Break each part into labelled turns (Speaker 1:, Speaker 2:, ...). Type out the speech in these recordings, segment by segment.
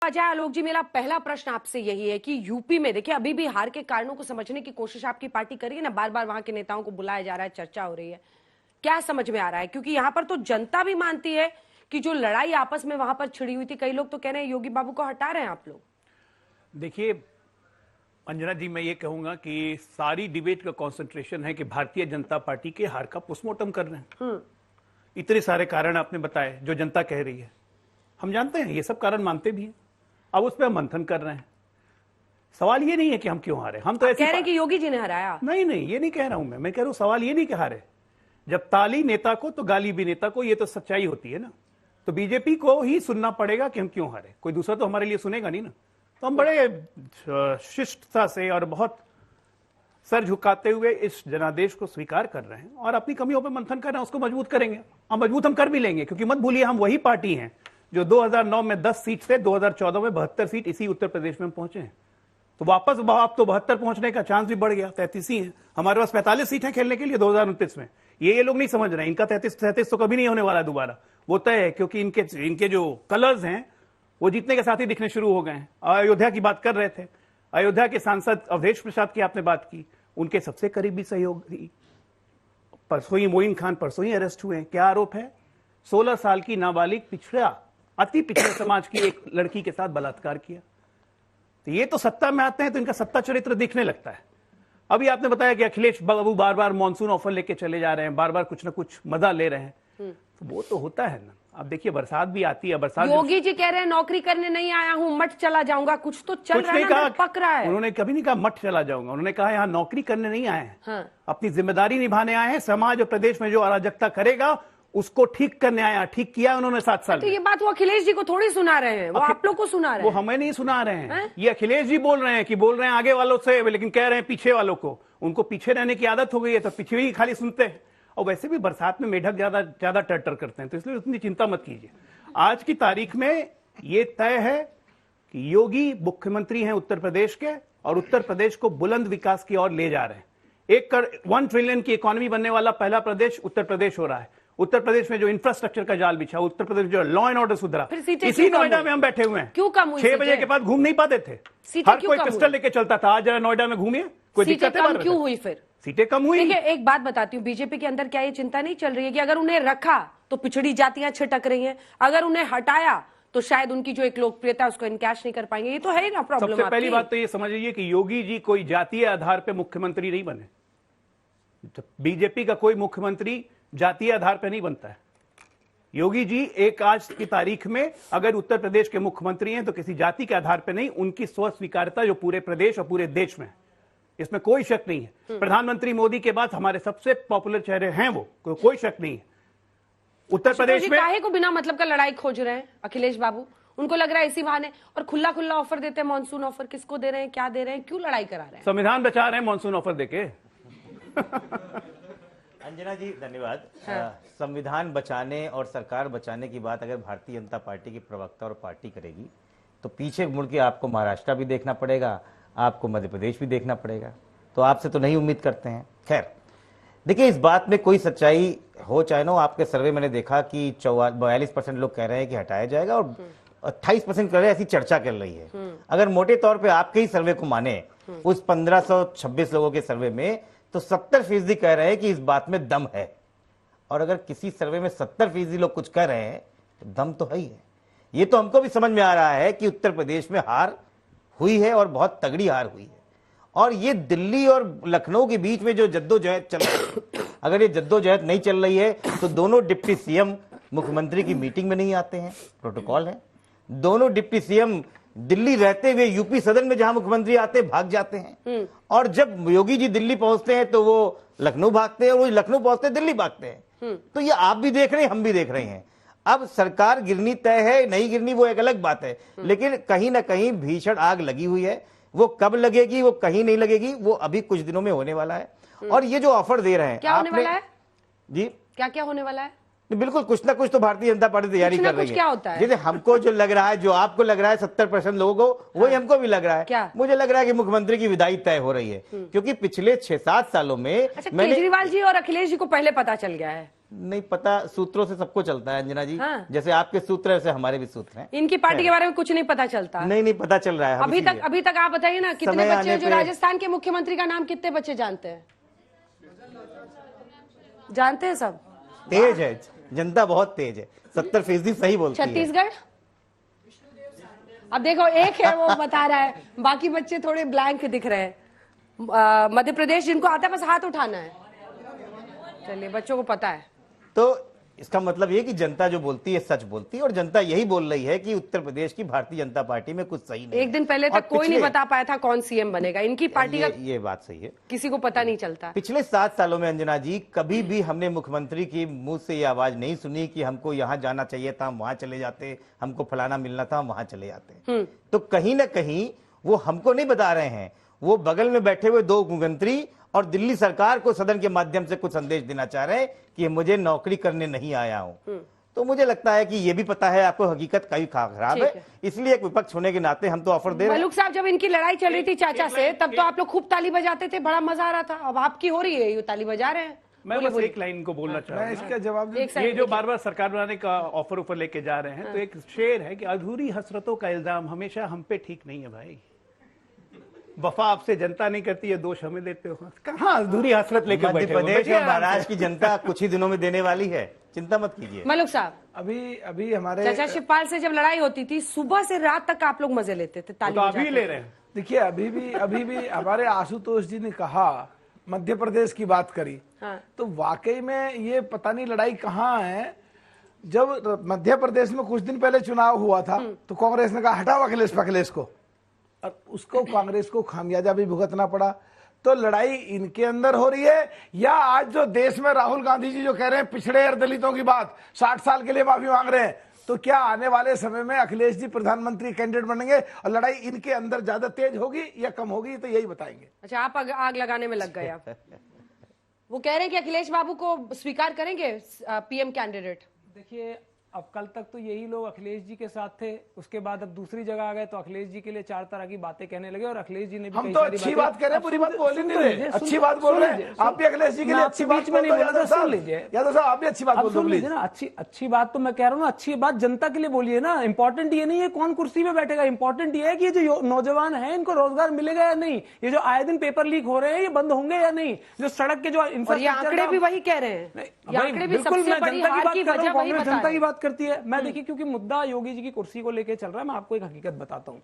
Speaker 1: अजय आलोक जी, मेरा पहला प्रश्न आपसे यही है कि यूपी में देखिए अभी भी हार के कारणों को समझने की कोशिश आपकी पार्टी कर रही है ना, बार बार वहां के नेताओं को बुलाया जा रहा है, चर्चा हो रही है, क्या समझ में आ रहा है? क्योंकि यहाँ पर तो जनता भी मानती है कि जो लड़ाई आपस में वहां पर छिड़ी हुई थी, कई लोग तो कह रहे हैं योगी बाबू को हटा रहे हैं आप लोग।
Speaker 2: देखिए अंजना जी, मैं ये कहूंगा कि सारी डिबेट का कंसंट्रेशन है कि भारतीय जनता पार्टी के हार का पोस्टमार्टम कर रहे हैं। इतने सारे कारण आपने बताए जो जनता कह रही है, हम जानते हैं, ये सब कारण मानते भी हैं। अब उस पर हम मंथन कर रहे हैं। सवाल ये नहीं है कि हम क्यों हारे, हम तो ऐसे
Speaker 1: कह रहे हैं कि योगी जी ने हराया।
Speaker 2: नहीं, ये नहीं कह रहा हूं मैं कह रहा हूं सवाल ये नहीं कि हारे। जब ताली नेता को तो गाली भी नेता को, ये तो सच्चाई होती है ना। तो बीजेपी को ही सुनना पड़ेगा कि हम क्यों हारे, कोई दूसरा तो हमारे लिए सुनेगा नहीं ना। तो हम बड़े शिष्टता से और बहुत सर झुकाते हुए इस जनादेश को स्वीकार कर रहे हैं और अपनी कमियों पर मंथन कर रहे हैं, उसको मजबूत करेंगे। हम मजबूत हम कर भी लेंगे, क्योंकि मत भूलिए हम वही पार्टी हैं जो 2009 में 10 सीट से 2014 में 72 सीट इसी उत्तर प्रदेश में पहुंचे हैं। तो वापस आप तो 72 पहुंचने का चांस भी बढ़ गया, 33 ही है। हमारे पास 45 सीट है खेलने के लिए 2029 में। ये लोग नहीं समझ रहे हैं, इनका 33 तो कभी नहीं होने वाला दोबारा, वो तय है। क्योंकि इनके जो कलर्स हैं वो जीतने के साथ ही दिखने शुरू हो गए हैं। अयोध्या की बात कर रहे थे, अयोध्या के सांसद अवधेश प्रसाद की आपने बात की, उनके सबसे करीबी सहयोगी परसों ही मोइन खान परसों ही अरेस्ट हुए हैं। क्या आरोप है? 16 साल की नाबालिग अति पिछड़े समाज की एक लड़की के साथ बलात्कार किया। तो ये तो सत्ता में आते हैं तो इनका सत्ता चरित्र दिखने लगता है। अभी आपने बताया कि अखिलेश बाबू बार बार मॉनसून ऑफर लेके चले जा रहे हैं, बार बार कुछ ना कुछ मजा ले रहे हैं, तो वो तो होता है ना। अब देखिए बरसात भी आती है, बरसात
Speaker 1: योगी जी कह रहे हैं नौकरी करने नहीं आया हूं, मठ चला जाऊंगा, कुछ तो चल रहा है ना, पक रहा है।
Speaker 2: उन्होंने कभी नहीं कहा मठ चला जाऊंगा, उन्होंने कहा यहाँ नौकरी करने नहीं आए हैं। हाँ। अपनी जिम्मेदारी निभाने आए हैं। समाज और प्रदेश में जो अराजकता करेगा उसको ठीक करने आया, ठीक किया उन्होंने 7 साल।
Speaker 1: तो ये बात वो अखिलेश जी को थोड़ी सुना रहे हैं, वो आप लोग को सुना रहे हैं।
Speaker 2: वो हमें नहीं सुना रहे हैं, ये अखिलेश जी बोल रहे हैं कि बोल रहे हैं आगे वालों से, लेकिन कह रहे हैं पीछे वालों को। उनको पीछे रहने की आदत हो गई है तो पीछे ही खाली सुनते हैं। और वैसे भी बरसात में मेढक ज्यादा टर्टर करते हैं, तो इसलिए उतनी चिंता मत कीजिए। आज की तारीख में ये तय है कि योगी मुख्यमंत्री हैं उत्तर प्रदेश के, और उत्तर प्रदेश को बुलंद विकास की ओर ले जा रहे हैं। 1 ट्रिलियन की इकोनॉमी बनने वाला पहला प्रदेश उत्तर प्रदेश हो रहा है। उत्तर प्रदेश में जो इंफ्रास्ट्रक्चर का जाल बिछा, उत्तर प्रदेश जो लॉ एंड ऑर्डर सुधरा, इसी नोएडा में हम बैठे हुए हैं।
Speaker 1: क्यों कम हुई?
Speaker 2: 6 बजे के बाद घूम नहीं पाते थे, हर कोई पिस्टल लेके चलता था। आज जरा नोएडा में घूमिए, कोई दिक्कत है?
Speaker 1: क्यों हुई? फिर
Speaker 2: सीटें कम हुई।
Speaker 1: देखिए एक बात बताती हूँ, बीजेपी के अंदर क्या ये चिंता नहीं चल रही है कि अगर उन्हें रखा तो पिछड़ी जातियां छिटक रही हैं, अगर उन्हें हटाया तो शायद उनकी जो एक लोकप्रियता उसको इनकैश नहीं कर पाएंगे? ये तो है ना प्रॉब्लम।
Speaker 2: सबसे पहली बात तो ये समझिए कि योगी जी कोई जातीय आधार पर मुख्यमंत्री नहीं बने। बीजेपी का कोई मुख्यमंत्री जातीय आधार पर नहीं बनता है। योगी जी एक आज की तारीख में अगर उत्तर प्रदेश के मुख्यमंत्री हैं तो किसी जाति के आधार पर नहीं, उनकी स्व स्वीकार्यता जो पूरे प्रदेश और पूरे देश में है, इसमें कोई शक नहीं है। प्रधानमंत्री मोदी के बाद हमारे सबसे पॉपुलर चेहरे हैं वो, कोई शक नहीं है। उत्तर प्रदेश में
Speaker 1: काहे को बिना मतलब का लड़ाई खोज रहे हैं अखिलेश बाबू? उनको लग रहा है इसी बहाने, और खुला ऑफर देते हैं, मानसून ऑफर किसको दे रहे हैं, क्या दे रहे हैं, क्यों लड़ाई करा रहे हैं?
Speaker 2: संविधान बचा रहे हैं मानसून ऑफर देके।
Speaker 3: अंजना जी धन्यवाद। संविधान बचाने और सरकार बचाने की बात अगर भारतीय जनता पार्टी की प्रवक्ता और पार्टी करेगी तो पीछे मुड़ के आपको महाराष्ट्र भी देखना पड़ेगा, आपको मध्य प्रदेश भी देखना पड़ेगा। तो आपसे तो नहीं उम्मीद करते हैं। खैर देखिए, इस बात में कोई सच्चाई हो चाहे ना, आपके सर्वे मैंने देखा कि 42% लोग कह रहे हैं कि हटाया जाएगा और 28% कह रहे हैं, ऐसी चर्चा कर रही है। अगर मोटे तौर पर आपके ही सर्वे को माने, उस 1526 लोगों के सर्वे में तो 70% कह रहे हैं कि इस बात में दम है। और अगर किसी सर्वे में 70% लोग कुछ कह रहे हैं तो दम तो है ही है। ये तो हमको भी समझ में आ रहा है कि उत्तर प्रदेश में हार हुई है और बहुत तगड़ी हार हुई है। और ये दिल्ली और लखनऊ के बीच में जो जद्दोजहद चल रही है, अगर ये जद्दोजहद नहीं चल रही है तो दोनों डिप्टी सीएम मुख्यमंत्री की मीटिंग में नहीं आते हैं, प्रोटोकॉल है। दोनों डिप्टी सीएम दिल्ली रहते हुए यूपी सदन में जहां मुख्यमंत्री आते भाग जाते हैं, और जब योगी जी दिल्ली पहुंचते हैं तो वो लखनऊ भागते हैं, वो लखनऊ पहुंचते हैं दिल्ली भागते हैं। तो ये आप भी देख रहे हैं, हम भी देख रहे हैं। अब सरकार गिरनी तय है, नहीं गिरनी वो एक अलग बात है, लेकिन कहीं ना कहीं भीषण आग लगी हुई है। वो कब लगेगी, वो कहीं नहीं लगेगी, वो अभी कुछ दिनों में होने वाला है। और ये जो ऑफर दे रहे हैं,
Speaker 1: क्या होने वाला है
Speaker 3: जी,
Speaker 1: क्या होने वाला है?
Speaker 3: बिल्कुल कुछ ना कुछ तो भारतीय जनता पार्टी तैयारी कर रही है।
Speaker 1: क्या होता है?
Speaker 3: जैसे हमको जो लग रहा है, जो आपको लग रहा है 70% लोगों को, वही हमको भी लग रहा है।
Speaker 1: क्या?
Speaker 3: मुझे लग रहा है कि मुख्यमंत्री की विदाई तय हो रही है, क्योंकि पिछले 6-7 सालों में
Speaker 1: केजरीवाल जी और अखिलेश जी को पहले पता चल गया है
Speaker 3: नहीं पता, सूत्रों से सबको चलता है अंजना जी।
Speaker 1: हाँ।
Speaker 3: जैसे आपके सूत्र है वैसे हमारे भी सूत्र हैं।
Speaker 1: इनकी पार्टी के बारे में कुछ नहीं पता चलता।
Speaker 3: नहीं पता चल रहा है हम इसीलिए।
Speaker 1: अभी तक आप बताइए ना, कितने
Speaker 3: समय
Speaker 1: बच्चे
Speaker 3: आने
Speaker 1: जो
Speaker 3: पे-
Speaker 1: राजस्थान के मुख्यमंत्री का नाम कितने बच्चे जानते हैं? जानते हैं सब?
Speaker 3: तेज है, जनता बहुत तेज है, 70% सही बोलती है।
Speaker 1: छत्तीसगढ़ अब देखो एक है वो बता रहा है, बाकी बच्चे थोड़े ब्लैंक दिख रहे हैं। मध्य प्रदेश जिनको आता है बस हाथ उठाना है। चलिए, बच्चों को पता है।
Speaker 3: तो इसका मतलब ये कि जनता जो बोलती है सच बोलती है, और जनता यही बोल रही है कि उत्तर प्रदेश की भारतीय जनता पार्टी में कुछ सही नहीं
Speaker 1: एक दिन पहले
Speaker 3: और
Speaker 1: तक कोई नहीं बता पाया था कौन सीएम बनेगा। इनकी पार्टी का
Speaker 3: ये बात सही है,
Speaker 1: किसी को पता नहीं चलता।
Speaker 3: पिछले 7 सालों में अंजना जी कभी भी हमने मुख्यमंत्री की मुंह से ये आवाज नहीं सुनी कि हमको यहाँ जाना चाहिए था, हम वहां चले जाते, हमको फलाना मिलना था, हम वहां चले जाते। तो कहीं ना कहीं वो हमको नहीं बता रहे हैं, वो बगल में बैठे हुए 2 मुख्यमंत्री और दिल्ली सरकार को सदन के माध्यम से कुछ संदेश देना चाह रहे हैं कि मुझे नौकरी करने नहीं आया हूं। तो मुझे लगता है कि ये भी पता है आपको हकीकत कई खराब है, इसलिए एक विपक्ष होने के नाते हम तो ऑफर दे रहे हैं।
Speaker 1: मलूक साहब, जब इनकी लड़ाई चल रही थी चाचा से, तब तो आप लोग खूब ताली बजाते थे, बड़ा मजा आ रहा था। अब आपकी हो रही है, ये ताली बजा रहे हैं।
Speaker 2: मैं बस एक लाइन को बोलना चाह रहा हूं।
Speaker 4: इसका जवाब
Speaker 2: ये जो बार बार सरकार बनाने का ऑफर लेके जा रहे हैं, तो एक शेर है कि अधूरी हसरतों का इल्जाम हमेशा हम पे ठीक नहीं है भाई। वफा आपसे जनता नहीं करती है, दोष हमें देते हो। कहाँ अधूरी हसरत लेके
Speaker 3: मध्य
Speaker 2: बैठे हो?
Speaker 3: प्रदेश
Speaker 2: बैठिए
Speaker 3: और
Speaker 2: आराम से।
Speaker 3: महाराष्ट्र की जनता कुछ ही दिनों में देने वाली है, चिंता मत कीजिए।
Speaker 1: मलूक साहब,
Speaker 4: अभी हमारे
Speaker 1: चाचा शिवपाल से जब लड़ाई होती थी, सुबह से रात तक आप लोग मजे लेते थे, ताली
Speaker 2: तो अभी
Speaker 1: बजाते
Speaker 2: ले
Speaker 1: थे।
Speaker 2: रहे हैं।
Speaker 4: देखिए, अभी भी हमारे आशुतोष जी ने कहा, मध्य प्रदेश की बात करी, तो वाकई में ये पता नहीं लड़ाई कहाँ है। जब मध्य प्रदेश में कुछ दिन पहले चुनाव हुआ था तो कांग्रेस ने कहा हटाओ अखिलेश को, और उसको कांग्रेस को खामियाजा भी भुगतना पड़ा। तो लड़ाई इनके अंदर हो रही है, या आज जो देश में राहुल गांधी जी जो कह रहे हैं पिछड़े और दलितों की बात, 60 साल के लिए माफी मांग रहे हैं, तो क्या आने वाले समय में अखिलेश जी प्रधानमंत्री कैंडिडेट बनेंगे और लड़ाई इनके अंदर ज्यादा तेज होगी या कम होगी, तो यही बताएंगे।
Speaker 1: अच्छा, आप आग लगाने में लग गए अब। वो कह रहे हैं कि अखिलेश बाबू को स्वीकार करेंगे पीएम कैंडिडेट।
Speaker 5: देखिए, अब कल तक तो यही लोग अखिलेश जी के साथ थे, उसके बाद अब दूसरी जगह आ गए तो अखिलेश जी के लिए 4 तरह की बातें कहने लगे, और अखिलेश जी ने भी
Speaker 4: हम
Speaker 5: कई
Speaker 4: तो
Speaker 5: सारी
Speaker 4: अच्छी
Speaker 5: बातें-
Speaker 4: बात कह रहे हैं, बुरी बात बोल ही नहीं
Speaker 5: सुन
Speaker 4: रहे,
Speaker 5: लीजिए,
Speaker 4: अच्छी बात बोल रहे हैं। आप भी अखिलेश जी के लिए अच्छी बात
Speaker 5: बीच में नहीं बोल रहा, सुन लीजिए।
Speaker 4: यादव साहब, आप भी अच्छी बात
Speaker 5: अब
Speaker 4: बोल दो
Speaker 5: सुन लीजिए
Speaker 4: प्लीज।
Speaker 5: ना, अच्छी बात तो मैं कह रहा हूँ ना, अच्छी बात जनता के लिए बोलिए ना। इंपॉर्टेंट ये नहीं है कौन कुर्सी में बैठेगा, इंपॉर्टेंट ये है कि जो नौजवान है इनको रोजगार मिलेगा या नहीं, ये जो आए दिन पेपर लीक हो रहे हैं ये बंद होंगे या नहीं, जो सड़क के जो
Speaker 1: और ये आंकड़े भी वही कह रहे हैं, ये आंकड़े भी
Speaker 5: बिल्कुल,
Speaker 1: सबसे
Speaker 5: मैं
Speaker 1: बड़ी
Speaker 5: जनता की
Speaker 1: हार
Speaker 5: बात
Speaker 1: की
Speaker 5: कर रहा
Speaker 1: वजह
Speaker 5: हूं,
Speaker 1: वही
Speaker 5: कांग्रेस
Speaker 1: बता
Speaker 5: जनता
Speaker 1: रहे
Speaker 5: की
Speaker 1: हैं।
Speaker 5: बात करती है। मैं देखिए, क्योंकि मुद्दा योगी जी की कुर्सी को लेकर चल रहा है, मैं आपको एक हकीकत बताता हूं।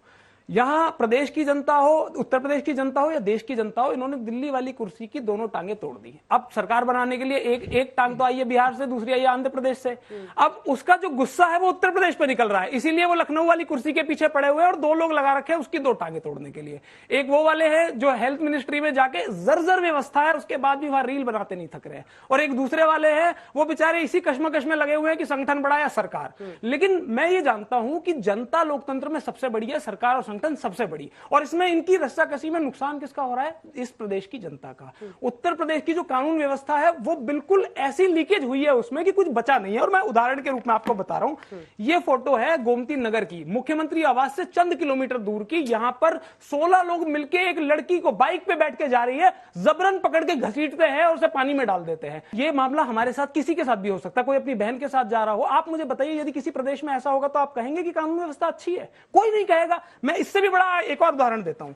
Speaker 5: यहां प्रदेश की जनता हो, उत्तर प्रदेश की जनता हो या देश की जनता हो, इन्होंने दिल्ली वाली कुर्सी की दोनों टांगे तोड़ दी। अब सरकार बनाने के लिए एक टांग तो आई है बिहार से, दूसरी आई है आंध्र प्रदेश से। अब उसका जो गुस्सा है वो उत्तर प्रदेश पे निकल रहा है, इसीलिए वो लखनऊ वाली कुर्सी के पीछे पड़े हुए हैं और 2 लोग लगा रखे हैं उसकी 2 टांगे तोड़ने के लिए। एक वो वाले हैं जो हेल्थ मिनिस्ट्री में जाके जर्जर व्यवस्था है, उसके बाद भी वहां रील बनाते नहीं थक रहे हैं, और एक दूसरे वाले हैं वो बेचारे इसी कश्मकश में लगे हुए हैं कि संगठन बड़ा या सरकार। लेकिन मैं ये जानता हूं कि जनता लोकतंत्र में सबसे बड़ी है, सरकार और संगठन सबसे बड़ी, और इसमें इनकी रस्साकसी में नुकसान किसका हो रहा है? इस प्रदेश की जनता का। उत्तर प्रदेश की जो कानून व्यवस्था है वो बिल्कुल ऐसी लीकेज हुई है उसमें कि कुछ बचा नहीं है। और मैं उदाहरण के रूप में आपको बता रहा हूं, ये फोटो है गोमती नगर की, मुख्यमंत्री आवास से चंद किलोमीटर दूर की। यहां पर 16 लोग मिलकर एक लड़की को बाइक पे बैठ के जा रही है, जबरन पकड़ के घसीटते हैं और उसे पानी में डाल देते हैं। ये मामला हमारे साथ किसी के साथ भी हो सकता है, कोई अपनी बहन के साथ जा रहा हो। आप मुझे बताइए, यदि किसी प्रदेश में ऐसा होगा तो आप कहेंगे कि कानून व्यवस्था अच्छी है? कोई नहीं कहेगा। मैं इससे भी बड़ा एक और उदाहरण देता हूं।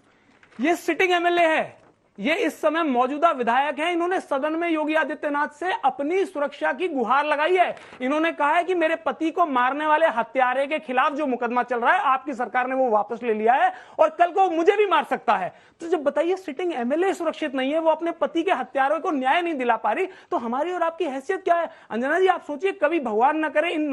Speaker 5: ये सिटिंग एमएलए है, ये इस समय मौजूदा विधायक हैं, इन्होंने सदन में योगी आदित्यनाथ से अपनी सुरक्षा की गुहार लगाई है। इन्होंने कहा है कि मेरे पति को मारने वाले हत्यारे के खिलाफ जो मुकदमा चल रहा है आपकी सरकार ने वो वापस ले लिया है और कल को मुझे भी मार सकता है। तो जब बताइए सिटिंग एमएलए सुरक्षित नहीं है, वो अपने पति के हत्यारों को न्याय नहीं दिला पा रही, तो हमारी और आपकी हैसियत क्या है? अंजना जी, आप सोचिए, कभी भगवान न करे इन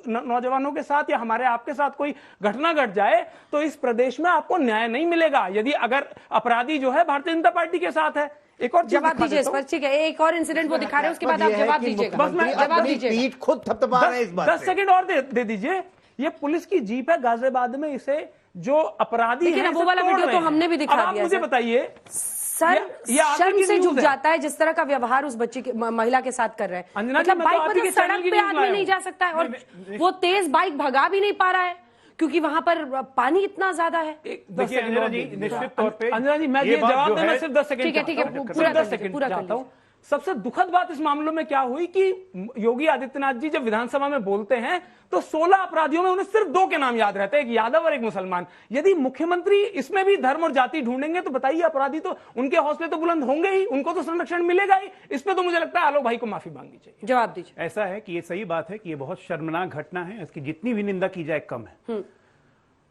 Speaker 5: नौजवानों के साथ या हमारे आपके साथ कोई घटना घट जाए तो इस प्रदेश में आपको न्याय नहीं मिलेगा, यदि अगर अपराधी जो है भारतीय जनता पार्टी के साथ है। एक और
Speaker 1: जवाब दीजिए इस पर, ठीक है? एक और इंसिडेंट वो दिखा रहे हैं, उसके बाद आप जवाब दीजिएगा।
Speaker 3: बस मैं
Speaker 1: जवाब दीजिएगा।
Speaker 3: पीठ खुद थपथपा रहे हैं इस बात
Speaker 5: 10 सेकंड और दे दीजिए। ये पुलिस की जीप है गाजियाबाद में, इसे जो अपराधी
Speaker 1: लेकिन
Speaker 5: है
Speaker 1: वो वाला वीडियो तो हमने भी दिखा
Speaker 5: दिया। आप
Speaker 1: दिया
Speaker 5: मुझे
Speaker 1: सर।
Speaker 5: बताइए,
Speaker 1: सर
Speaker 5: ये आगे
Speaker 1: शर्म
Speaker 5: की
Speaker 1: से
Speaker 5: न्यूज़
Speaker 1: झुक
Speaker 5: है।
Speaker 1: जाता है जिस तरह का व्यवहार उस बच्ची महिला के साथ कर रहे हैं।
Speaker 5: अंजना जी,
Speaker 1: मतलब
Speaker 5: मैं तो
Speaker 1: बाइक
Speaker 5: आप ही
Speaker 1: पर
Speaker 5: के
Speaker 1: तो
Speaker 5: चैनल
Speaker 1: सड़क
Speaker 5: की
Speaker 1: पे
Speaker 5: न्यूज़
Speaker 1: आदमी
Speaker 5: लाया
Speaker 1: नहीं
Speaker 5: हूं।
Speaker 1: जा सकता है, और वो तेज बाइक भगा भी नहीं पा रहा है क्योंकि वहां पर पानी इतना ज्यादा है।
Speaker 2: देखिए अंजना जी, निश्चित तौर पे
Speaker 5: अंजना जी, मैं ये
Speaker 2: बात
Speaker 5: जवाब
Speaker 2: जो
Speaker 5: देना
Speaker 2: है-
Speaker 5: सिर्फ 10 सेकंड
Speaker 1: ठीक है,
Speaker 5: चाहता हूं।
Speaker 1: पूरा
Speaker 5: सिर्फ
Speaker 1: कर
Speaker 5: 10
Speaker 1: लीजिए,
Speaker 5: सेकंड
Speaker 1: पूरा कर
Speaker 5: चाहता हूं। सबसे दुखद बात इस मामले में क्या हुई कि योगी आदित्यनाथ जी जब विधानसभा में बोलते हैं तो 16 अपराधियों में उन्हें सिर्फ 2 के नाम याद रहते हैं, एक यादव और एक मुसलमान। यदि मुख्यमंत्री इसमें भी धर्म और जाति ढूंढेंगे तो बताइए, अपराधी तो उनके हौसले तो बुलंद होंगे ही, उनको तो संरक्षण मिलेगा ही। इसमें तो मुझे लगता है आलोक भाई को माफी मांगनी चाहिए।
Speaker 1: जवाब दीजिए।
Speaker 2: ऐसा है कि ये सही बात है कि ये बहुत शर्मनाक घटना है, इसकी जितनी भी निंदा की जाए कम है।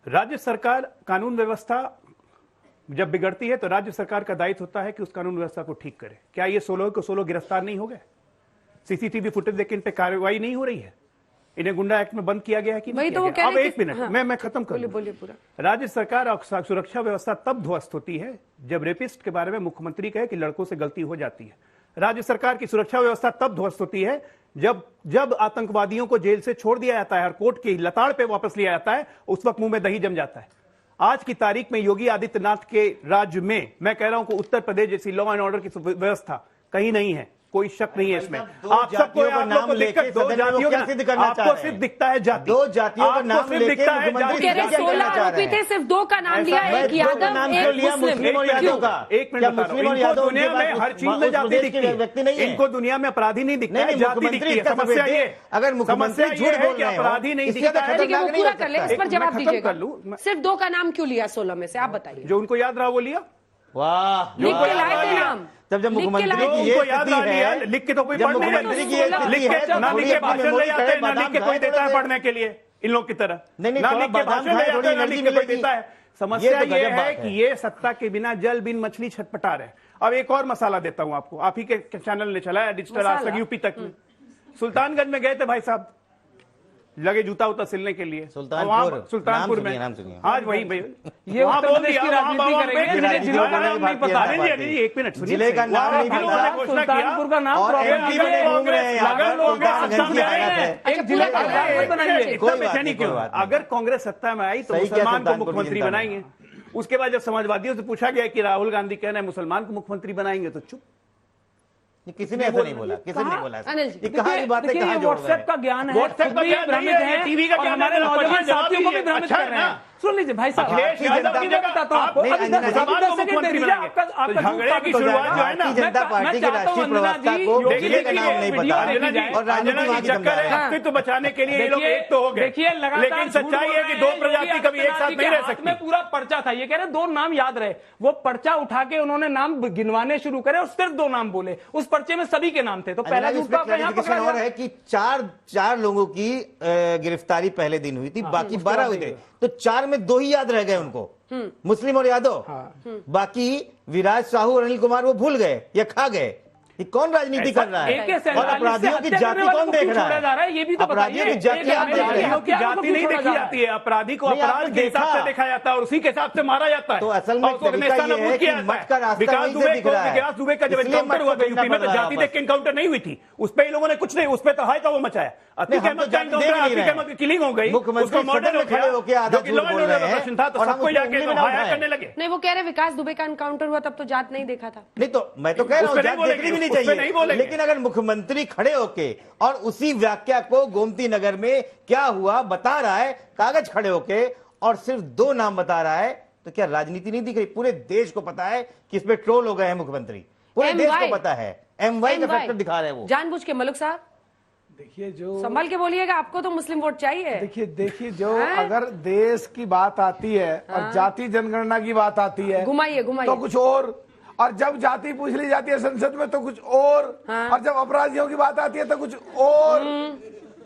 Speaker 2: राज्य सरकार कानून व्यवस्था जब बिगड़ती है तो राज्य सरकार का दायित्व होता है कि उस कानून व्यवस्था को ठीक करे। क्या ये 16 को 16 गिरफ्तार नहीं हो गए? सीसीटीवी फुटेज देख इन पे कार्रवाई नहीं हो रही है? इन्हें गुंडा एक्ट में बंद किया गया है कि नहीं
Speaker 1: वही तो
Speaker 2: किया
Speaker 1: वो
Speaker 2: गया?
Speaker 1: कह
Speaker 2: अब
Speaker 1: रहे
Speaker 2: एक
Speaker 1: कि-
Speaker 2: मिनट,
Speaker 1: हाँ।
Speaker 2: मैं खत्म कर
Speaker 1: बोलिए पूरा।
Speaker 2: राज्य सरकार और सुरक्षा व्यवस्था तब ध्वस्त होती है जब रेपिस्ट के बारे में मुख्यमंत्री कहे कि लड़कों से गलती हो जाती है। राज्य सरकार की सुरक्षा व्यवस्था तब ध्वस्त होती है जब आतंकवादियों को जेल से छोड़ दिया जाता है और कोर्ट की लताड़ पे वापस लिया जाता है, उस वक्त मुंह में दही जम जाता है। आज की तारीख में योगी आदित्यनाथ के राज्य में, मैं कह रहा हूं कि उत्तर प्रदेश जैसी लॉ एंड ऑर्डर की व्यवस्था कहीं नहीं है, कोई शक नहीं है इसमें। आप सबको
Speaker 3: नाम लेके
Speaker 2: दो जातियों
Speaker 3: क्या सिद्ध करना चाह
Speaker 2: आपको
Speaker 3: रहे
Speaker 2: सिर्फ
Speaker 3: हैं?
Speaker 2: दिखता है जाति,
Speaker 3: 2 जातियों का
Speaker 2: आपको
Speaker 3: नाम
Speaker 2: सिर्फ
Speaker 3: लेके
Speaker 2: दिखता है
Speaker 3: मुख्यमंत्री
Speaker 2: जाति।
Speaker 1: कह रहे
Speaker 3: क्या कहना
Speaker 1: 16
Speaker 3: चाह रहे
Speaker 1: आरोपी
Speaker 3: हैं?
Speaker 1: थे, सिर्फ 2 का नाम लिया,
Speaker 2: ऐसा-
Speaker 1: एक
Speaker 3: दो का
Speaker 1: यादव
Speaker 3: नाम क्यों
Speaker 1: एक
Speaker 3: लिया? मुस्लिम और यादव का?
Speaker 2: एक मिनट
Speaker 3: क्या
Speaker 2: बता रहा
Speaker 3: मुस्लिम
Speaker 2: हूं,
Speaker 3: और
Speaker 2: इनको
Speaker 3: यादव
Speaker 2: दुनिया में हर चीज में जाति दिखती
Speaker 3: व्यक्ति नहीं
Speaker 2: है।
Speaker 3: है।
Speaker 2: इनको दुनिया में अपराधी नहीं दिखता
Speaker 3: नहीं,
Speaker 2: है,
Speaker 3: नहीं,
Speaker 2: जाति
Speaker 3: मुख्यमंत्री
Speaker 2: दिखती है।
Speaker 3: इसका
Speaker 2: समस्या
Speaker 3: सबूत
Speaker 2: ये
Speaker 3: दे। अगर मुख्यमंत्री
Speaker 2: समस्या ये
Speaker 3: झूठ
Speaker 2: है
Speaker 3: बोल
Speaker 2: कि
Speaker 3: रहे हो,
Speaker 2: अपराधी नहीं
Speaker 3: इससे
Speaker 2: दिखता
Speaker 3: ज्यादा
Speaker 2: है।
Speaker 1: ठीक है, वो
Speaker 3: खतरनाक नहीं
Speaker 1: पूरा
Speaker 3: हो
Speaker 1: कर ले, इस
Speaker 3: सकता
Speaker 1: पर
Speaker 2: है।
Speaker 1: जवाब
Speaker 2: मैं खत्म
Speaker 1: दीजिएगा।
Speaker 2: कर लूं।
Speaker 1: सिर्फ 2 का नाम क्यों लिया 16 में से, आप बताइए।
Speaker 2: जो उनको याद रहा वो लिया,
Speaker 3: वाह,
Speaker 1: लिख के
Speaker 3: वाह,
Speaker 1: लाए थे
Speaker 3: वाह।
Speaker 1: नाम,
Speaker 3: जब जब
Speaker 1: लिख के
Speaker 3: मुख्यमंत्री
Speaker 1: लाए
Speaker 3: की
Speaker 1: थे।
Speaker 3: ये
Speaker 2: उनको याद
Speaker 3: स्थिति
Speaker 2: रहा लिया,
Speaker 3: है,
Speaker 2: लिख के तो कोई
Speaker 3: जब
Speaker 2: पढ़ नहीं
Speaker 3: मुख्यमंत्री
Speaker 2: रहा।
Speaker 3: की ये
Speaker 1: लिख
Speaker 3: स्थिति
Speaker 2: लिख
Speaker 3: है
Speaker 2: के
Speaker 3: तो
Speaker 2: ना
Speaker 3: थोड़ी
Speaker 2: लिख के
Speaker 3: अपनी
Speaker 2: भाषण ले
Speaker 3: मेमोरी
Speaker 2: जाते
Speaker 3: करे,
Speaker 2: हैं, ना लिख के
Speaker 3: बादाम
Speaker 2: कोई
Speaker 3: खाए
Speaker 2: देता है
Speaker 3: थोड़े
Speaker 2: पढ़ने के लिए इन लोग की तरह।
Speaker 3: नहीं,
Speaker 2: ना
Speaker 3: थोड़ा
Speaker 2: लिख के
Speaker 3: बादाम
Speaker 2: भाषण ले
Speaker 3: खाए,
Speaker 2: जाते
Speaker 3: थोड़ी
Speaker 2: हैं, ना
Speaker 3: एनर्जी
Speaker 2: लिख के कोई
Speaker 3: मिलेगी।
Speaker 2: देता है।
Speaker 3: ये
Speaker 2: समस्या
Speaker 3: तो
Speaker 2: ये
Speaker 3: गजब
Speaker 2: है
Speaker 3: बात
Speaker 2: कि
Speaker 3: है।
Speaker 2: ये सत्ता के बिना जल बिन मछली छटपटा रहे। अब एक और मसाला देता हूं आपको, आप ही के चैनल ने चलाया डिजिटल आज तक
Speaker 1: मसाला?
Speaker 2: यूपी तक में। सुल्तानगंज में गए थे भाई साहब, लगे जूता उता सिलने के लिए।
Speaker 3: सुल्तानपुर,
Speaker 2: सुल्तानपुर
Speaker 3: नाम
Speaker 2: में
Speaker 3: सुनिए, नाम सुनिए।
Speaker 2: आज वही
Speaker 5: ये उत्तर प्रदेश की राजनीति करेंगे, जिलों का नाम नहीं पता।
Speaker 2: एक मिनट सुनिए,
Speaker 3: जिले का नाम नहीं पता।
Speaker 5: सुल्तानपुर का नाम
Speaker 3: और
Speaker 5: प्रॉब्लम
Speaker 3: एमपी में घूम रहे हैं यहाँ पर, सुल्तानगंज की हालत है।
Speaker 5: एक जिले का नाम मत बनाइए।
Speaker 3: कोई बात नहीं, कोई बात नहीं।
Speaker 2: अगर कांग्रेस सत्ता में आई तो
Speaker 3: सही किया
Speaker 2: मुसलमान को
Speaker 3: सुल्तानपुर की
Speaker 2: मुख्यमंत्री
Speaker 3: जनता ने।
Speaker 2: बनाएंगे। उसके बाद जब समाजवादियों से पूछा गया कि राहुल गांधी कह रहे हैं मुसलमान को मुख्यमंत्री बनाएंगे तो चुप।
Speaker 3: ये किसी ने ऐसा नहीं बोला, किसी ने नहीं बोला ऐसा।
Speaker 1: अनिल जी,
Speaker 3: ये कहाँ की बात है,
Speaker 5: देखिए,
Speaker 3: कहाँ
Speaker 5: ये
Speaker 3: जोड़ रहे
Speaker 5: व्हाट्सएप
Speaker 3: हैं?
Speaker 5: का ज्ञान है,
Speaker 2: व्हाट्सएप
Speaker 5: खुद
Speaker 2: का
Speaker 5: भी
Speaker 2: ज्ञान
Speaker 5: भ्रमित
Speaker 2: नहीं है,
Speaker 5: है,
Speaker 2: ये टीवी का
Speaker 5: और
Speaker 2: ज्ञान
Speaker 5: हमारे
Speaker 2: है,
Speaker 5: नौजवान
Speaker 2: जवाब
Speaker 5: साथियों को भी
Speaker 2: दीजिए।
Speaker 5: भ्रमित
Speaker 2: अच्छा
Speaker 5: कर रहे
Speaker 2: है
Speaker 5: हैं।
Speaker 2: ना?
Speaker 5: सुन लीजिए भाई साहब,
Speaker 3: अखिलेश
Speaker 5: आपकी
Speaker 3: यादव
Speaker 5: जनता
Speaker 3: की
Speaker 5: की
Speaker 3: जगह
Speaker 5: बताता हूँ
Speaker 3: आप
Speaker 5: आपको।
Speaker 3: नहीं,
Speaker 5: अभी
Speaker 3: अंजना
Speaker 5: 10
Speaker 3: जी,
Speaker 5: सेकंड दे
Speaker 2: मुख्यमंत्री
Speaker 5: दीजिए,
Speaker 2: बनाएंगे।
Speaker 5: आपका
Speaker 2: तो झगड़े की
Speaker 5: साबित हो
Speaker 2: शुरुआत
Speaker 5: जाएगा।
Speaker 2: जो है ना,
Speaker 3: भारतीय जनता पार्टी की राष्ट्रीय प्रवक्ता को
Speaker 5: योगी
Speaker 3: जिले का नाम नहीं
Speaker 5: वीडियो
Speaker 3: पता
Speaker 5: देखी जाए।
Speaker 3: और राजनीति वहां की
Speaker 2: चक्कर है,
Speaker 3: समझा रहे हैं।
Speaker 2: अस्तित्व बचाने के लिए ये लोग
Speaker 5: देखिए,
Speaker 2: एक तो हो गए।
Speaker 5: देखिए, लगातार
Speaker 2: लेकिन सच्चाई है कि दो प्रजाति कभी एक साथ नहीं रह सकती।
Speaker 5: में पूरा पर्चा था, ये कह रहे 2 नाम याद रहे। वो पर्चा उठा के उन्होंने नाम गिनवाने शुरू करे और सिर्फ 2 नाम बोले। उस पर्चे में सभी के नाम थे, तो पहला झूठ का यहाँ पकड़ा
Speaker 3: और
Speaker 5: गया।
Speaker 3: है कि चार लोगों की गिरफ्तारी पहले दिन हुई थी, बाकी 12 हुए थे, तो 4 में 2 ही याद रह गए उनको, मुस्लिम और यादव। बाकी विराज साहू और अनिल कुमार वो भूल गए या खा गए। ये कौन राजनीति कर रहा है? और अपराधियों की जाति कौन देख रहा है?
Speaker 5: ये भी तो
Speaker 3: अपराधियों की जाति आप देख रहे
Speaker 2: अपराधियों
Speaker 3: हैं।
Speaker 2: की जाति नहीं देखी जाती है, अपराधी को
Speaker 3: नहीं,
Speaker 2: अपराध
Speaker 3: आपने
Speaker 2: के हिसाब
Speaker 3: देखा।
Speaker 2: से देखा जाता है और उसी के हिसाब से मारा जाता है।
Speaker 3: तो असल में
Speaker 2: और उसको
Speaker 3: तरीका
Speaker 2: हमेशा
Speaker 3: ये
Speaker 2: नमूद
Speaker 3: है
Speaker 2: किया
Speaker 3: कि
Speaker 2: जाता है।
Speaker 3: मठ का रास्ता
Speaker 2: विकास
Speaker 3: वहीं से
Speaker 2: दुबे
Speaker 3: दिख
Speaker 2: को,
Speaker 3: रहा है।
Speaker 2: विकास दुबे का जब
Speaker 3: इसलिए
Speaker 2: एनकाउंटर हुआ
Speaker 3: मठ को
Speaker 2: यूपी में तो
Speaker 3: ढूंढना
Speaker 2: जाति
Speaker 3: पड़
Speaker 2: देख के एनकाउंटर नहीं हुई थी, उस पर इन लोगों ने कुछ नहीं, उस पर तो हाय था वो मचाया। अतीक
Speaker 3: हम
Speaker 2: अहमद
Speaker 3: तो
Speaker 2: का
Speaker 3: जाति देख
Speaker 2: एनकाउंटर,
Speaker 3: नहीं
Speaker 2: अतीक
Speaker 3: रहे
Speaker 2: अहमद की किलिंग हो गई,
Speaker 3: मुख्यमंत्री
Speaker 2: उसको मर्डर
Speaker 3: सदन
Speaker 2: हो
Speaker 3: में खड़े होके
Speaker 2: गया,
Speaker 3: आधा
Speaker 2: जो कि
Speaker 3: झूठ
Speaker 2: लॉ एंड
Speaker 3: बोल
Speaker 2: ऑर्डर
Speaker 3: रहे
Speaker 2: का
Speaker 3: हैं
Speaker 2: प्रश्न था, तो
Speaker 3: और हम
Speaker 2: सबको
Speaker 3: उसको
Speaker 2: जाके
Speaker 3: उंगली
Speaker 2: तो
Speaker 3: में ना
Speaker 2: हाया
Speaker 3: उठाएं।
Speaker 2: करने लगे।
Speaker 1: नहीं, वो कह रहे विकास दुबे का एनकाउंटर हुआ तब तो जात नहीं देखा था।
Speaker 3: नहीं तो मैं तो कह रहा
Speaker 2: उस
Speaker 3: हूं
Speaker 2: पे
Speaker 3: जात
Speaker 2: नहीं
Speaker 3: देखनी भी नहीं
Speaker 2: बोलेंगे, उस पे नहीं
Speaker 3: चाहिए,
Speaker 2: बोलेंगे।
Speaker 3: लेकिन अगर मुख्यमंत्री खड़े होके और उसी व्याख्या को गोमती नगर में क्या हुआ बता रहा है, कागज खड़े होके, और सिर्फ 2 नाम बता रहा है, तो क्या राजनीति नहीं दिख रही? पूरे देश को पता है कि इस पे ट्रोल हो गए हैं मुख्यमंत्री, पूरे देश को पता है। MY का फैक्टर दिखा रहे हैं वो।
Speaker 1: जानबूझ के मलुक साहब
Speaker 4: देखिए जो
Speaker 1: संभल के बोलिएगा, आपको तो मुस्लिम वोट चाहिए।
Speaker 4: देखिए जो अगर देश की बात आती है और जाति जनगणना की बात आती है
Speaker 1: घुमाइए
Speaker 4: तो कुछ और जब जाति पूछ ली जाती है संसद में तो कुछ और जब अपराधियों की बात आती है तो कुछ और।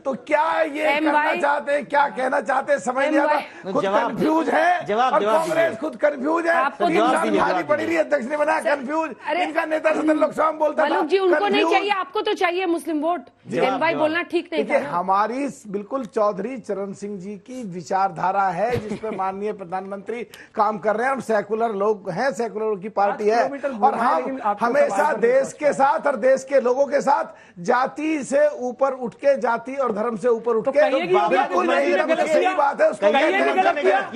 Speaker 4: तो क्या ये करना चाहते हैं, क्या कहना चाहते हैं, समझ नहीं आता। खुद कंफ्यूज है और कांग्रेस खुद कंफ्यूज है। खाली पड़ी रही है, अध्यक्ष ने बनाया कंफ्यूज। इनका नेता सदन लोकसभा में बोलता था
Speaker 1: जी उनको नहीं चाहिए, आपको तो चाहिए मुस्लिम वोट। भाई बोलना ठीक नहीं था।
Speaker 4: हमारी बिल्कुल चौधरी चरण सिंह जी की विचारधारा है जिस पर माननीय प्रधानमंत्री काम कर रहे हैं। हम सेकुलर लोग हैं, सेकुलर की पार्टी है और हम हमेशा देश के साथ और देश के लोगों के साथ जाति से ऊपर उठ के, जाति और धर्म से ऊपर उठ के बिल्कुल नहीं, सही बात है। उसको
Speaker 5: गलत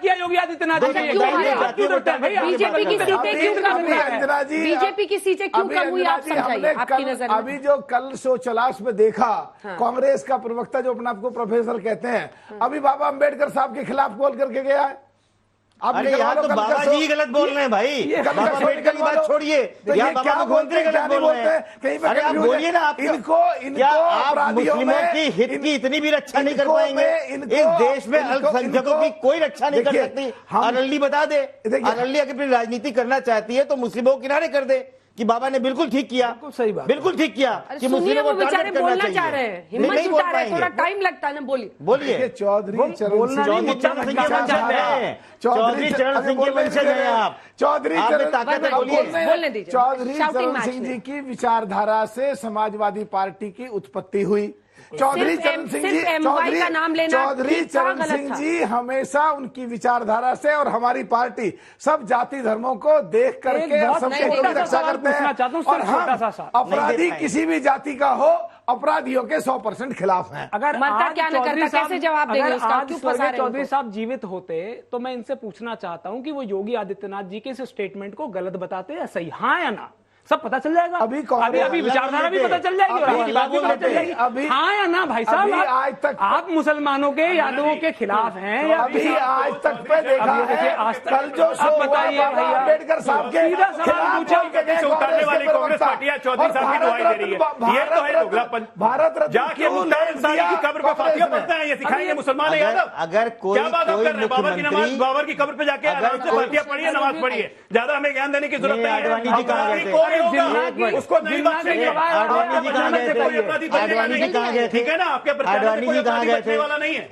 Speaker 5: किया योगी आदित्यनाथ
Speaker 1: बीजेपी की सीटें क्यों कम हुई?
Speaker 4: अंजना जी,
Speaker 1: बीजेपी की सीटें क्यों कम हुई आप समझाइए आपकी नजर में।
Speaker 4: अभी जो कल शो चलाश में देखा, कांग्रेस का प्रवक्ता जो अपने आप को प्रोफेसर कहते हैं, अभी बाबा अंबेडकर साहब के खिलाफ बोल करके गया है। आप
Speaker 3: अरे यहाँ तो बाबा जी गलत बोल रहे हैं भाई, बाबा अम्बेडकर की बात छोड़िए,
Speaker 4: तो
Speaker 3: यहाँ
Speaker 4: ये
Speaker 3: बाबा
Speaker 4: क्या
Speaker 3: मुख्यमंत्री गलत बोल रहे हैं।
Speaker 4: कहीं पे
Speaker 3: अरे आप
Speaker 4: confusion
Speaker 3: बोलिए ना, आप क्या आप मुस्लिमों की हित की इतनी भी रक्षा नहीं कर पाएंगे? इस देश में अल्पसंख्यकों की कोई रक्षा नहीं कर सकती। अरल्ली बता दे, अरल्ली अगर अपनी राजनीति करना चाहती है तो मुस्लिमों को किनारे कर दे कि बाबा ने बिल्कुल ठीक किया,
Speaker 5: सही बात,
Speaker 3: बिल्कुल ठीक किया कि मुस्लिमों को
Speaker 1: बेचारे
Speaker 3: टारगेट करना
Speaker 1: बोलना चाह रहे हैं,
Speaker 3: चाहिए।
Speaker 1: हिम्मत
Speaker 3: नहीं बोल
Speaker 1: जुटा रहे हैं, थोड़ा
Speaker 3: पाएंगे,
Speaker 1: टाइम लगता है ना, बोलिए
Speaker 3: बोलिए।
Speaker 4: चौधरी चरण
Speaker 5: बोलना
Speaker 4: सिंह
Speaker 5: नहीं,
Speaker 3: चरण सिंह के वंशज हैं, चौधरी चरण सिंह के वंशज हैं आप।
Speaker 4: चौधरी
Speaker 3: आप में
Speaker 4: चरण
Speaker 3: ताकत है, बोलिए।
Speaker 1: बोलने दीजिए।
Speaker 4: चौधरी
Speaker 1: Shouting
Speaker 4: चरण
Speaker 1: match
Speaker 4: सिंह
Speaker 1: नहीं।
Speaker 4: जी की विचारधारा से समाजवादी पार्टी की उत्पत्ति हुई। चौधरी चरण सिंह जी,
Speaker 1: सिर्फ MY का नाम लेना
Speaker 4: चौधरी
Speaker 1: ठीक था,
Speaker 4: चरण
Speaker 1: गलत
Speaker 4: सिंह
Speaker 1: था?
Speaker 4: जी हमेशा उनकी विचारधारा से, और हमारी पार्टी सब जाति धर्मों को देख करके
Speaker 5: एक बहुत
Speaker 4: सबके
Speaker 1: छोटा
Speaker 4: हितों की
Speaker 1: सा
Speaker 4: रक्षा
Speaker 5: सवाल
Speaker 4: करते
Speaker 5: पूछना चाहता हूं,
Speaker 4: हैं। और
Speaker 5: सिर्फ छोटा सा
Speaker 4: हम
Speaker 5: सवाल।
Speaker 4: अपराधी
Speaker 3: नहीं दे
Speaker 4: किसी भी जाति का हो, अपराधियों के 100% खिलाफ हैं।
Speaker 5: अगर
Speaker 1: मरता
Speaker 5: आज
Speaker 1: क्या न
Speaker 5: चौधरी
Speaker 1: करता,
Speaker 5: साहब-
Speaker 1: कैसे जवाब देंगे
Speaker 5: अगर
Speaker 1: उसका?
Speaker 5: आज
Speaker 1: क्यों
Speaker 5: स्वर्गीय
Speaker 1: फंसा रहे हैं
Speaker 5: चौधरी
Speaker 1: उनको?
Speaker 5: साहब जीवित होते तो मैं इनसे पूछना चाहता हूं कि वो योगी आदित्यनाथ जी के इस स्टेटमेंट को गलत बताते या सही, हाँ या ना? सब पता चल जाएगा।
Speaker 4: अभी कौन-
Speaker 5: अभी विचारधारा भी पता चल जाएगी और
Speaker 4: अभी
Speaker 5: आपकी बात भी पता चल जाएगी।
Speaker 4: अभी-
Speaker 5: हाँ या ना भाई साहब?
Speaker 4: अभी आज तक-
Speaker 5: आप मुसलमानों के यादवों के खिलाफ हैं या
Speaker 4: अभी आज तक पे देखा
Speaker 5: अब ये देखिए,
Speaker 4: है,
Speaker 5: आज तक-
Speaker 4: कल जो
Speaker 5: अब
Speaker 4: शो हुआ
Speaker 5: बताइए
Speaker 4: बाबा
Speaker 5: भैया,
Speaker 4: अम्बेडकर साहब के
Speaker 5: सीधा सवाल
Speaker 4: खिलाफ
Speaker 5: पूछा,
Speaker 4: बोल के गए
Speaker 2: से उतारने
Speaker 4: कांग्रेस
Speaker 2: वाली
Speaker 4: के
Speaker 2: कांग्रेस
Speaker 4: प्रवक्ता।
Speaker 2: पार्टी चौधरी
Speaker 4: और
Speaker 2: साहब की दुआई दे रही है। ये तो है दोगलापन।
Speaker 4: भारत रत्न
Speaker 2: जाके
Speaker 4: क्यों
Speaker 2: मुख्तार
Speaker 4: नहीं
Speaker 2: अंसारी
Speaker 4: दिया
Speaker 2: की कब्र पर फातिहा
Speaker 4: कांग्रेस
Speaker 2: पढ़ते हैं, ये
Speaker 4: ने?
Speaker 2: सिखाएंगे मुसलमान
Speaker 3: अगर-
Speaker 2: यादव?
Speaker 3: अगर कोई-
Speaker 2: क्या बात आप
Speaker 3: कोई
Speaker 2: कर रहे हैं? बाबर की नमाज,
Speaker 3: मुख्यमंत्री-
Speaker 2: बाबर की कब्र पे जाके
Speaker 3: अगर
Speaker 2: आराम से
Speaker 3: कोई-
Speaker 2: फातिहा पढ़िए, नमाज पढ़िए, ज्यादा हमें ज्ञान देने की जरूरत
Speaker 3: नहीं,
Speaker 2: नहीं
Speaker 3: आडवाणी जी कहाँ गए थे?
Speaker 2: कोई होगा
Speaker 5: जिन्ना
Speaker 2: उसको नहीं
Speaker 5: जिन्ना
Speaker 2: बख्शेंगे।
Speaker 5: के गवाह-
Speaker 3: आडवाणी जी कहाँ गए थे?
Speaker 2: कोई अपराधी बचेगा
Speaker 3: आडवाणी जी
Speaker 2: नहीं।
Speaker 3: कहाँ गए थे?
Speaker 2: ठीक है ना, आपके प्रचार में
Speaker 3: आडवाणी
Speaker 2: कोई
Speaker 3: जी कहाँ
Speaker 2: अपराधी
Speaker 3: गए
Speaker 2: बचने
Speaker 3: थे?
Speaker 2: वाला नहीं है।